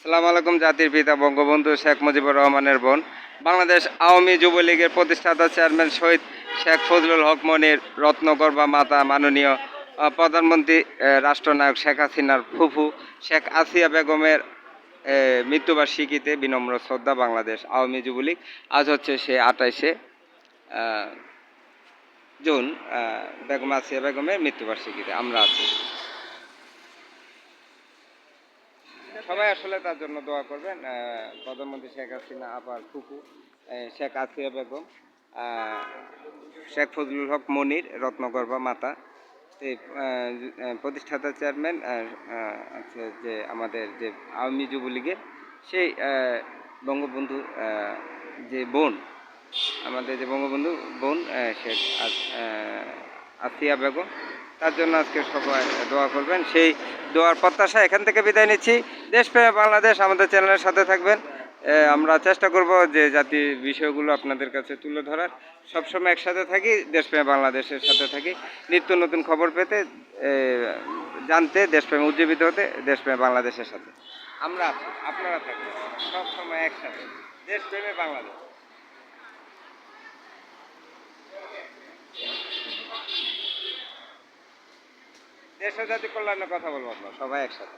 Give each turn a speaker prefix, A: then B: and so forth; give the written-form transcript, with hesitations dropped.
A: আসসালামু আলাইকুম। জাতির পিতা বঙ্গবন্ধু শেখ মুজিবুর রহমানের বোন, বাংলাদেশ আওয়ামী যুবলীগের প্রতিষ্ঠাতা চেয়ারম্যান শহীদ শেখ ফজলুল হক মনির রত্নগর্ভা মাতা মাননীয় প্রধানমন্ত্রী রাষ্ট্রনায়ক শেখ হাসিনার ফুফু শেখ আসিয়া বেগমের মৃত্যুবার্ষিকীতে বিনম্র শ্রদ্ধা। বাংলাদেশ আওয়ামী যুবলীগ আজ হচ্ছে সে 28শে জুন বেগম আসিয়া বেগমের মৃত্যুবার্ষিকীতে আমরা আছি। সবাই আসলে তার জন্য দোয়া করবেন। প্রধানমন্ত্রী শেখ হাসিনা আপার ফুফু শেখ আসিয়া বেগম, শেখ ফজলুল হক মনির রত্নগর্ভা মাতা, প্রতিষ্ঠাতা চেয়ারম্যান আছে যে আমাদের যে আওয়ামী যুবলীগের সেই বঙ্গবন্ধু যে বোন, আমাদের যে বঙ্গবন্ধু বোন শেখ আসিয়া বেগম, তার জন্য আজকে সবাই দোয়া করবেন। সেই দোয়ার প্রত্যাশা এখান থেকে বিদায় নিচ্ছি। দেশপ্রেমে বাংলাদেশ আমাদের চ্যানেলের সাথে থাকবেন। আমরা চেষ্টা করব যে জাতির বিষয়গুলো আপনাদের কাছে তুলে ধরার। সবসময় একসাথে থাকি, দেশপ্রেমে বাংলাদেশের সাথে থাকি, নিত্য নতুন খবর পেতে, জানতে, দেশপ্রেমে উজ্জীবিত হতে দেশপ্রেমে বাংলাদেশের সাথে আমরা আছি। আপনারা থাকবেন সবসময় একসাথে, দেশপ্রেমে বাংলাদেশ। দেশ ও জাতি কল্যাণের কথা বলবো আমরা সবাই একসাথে।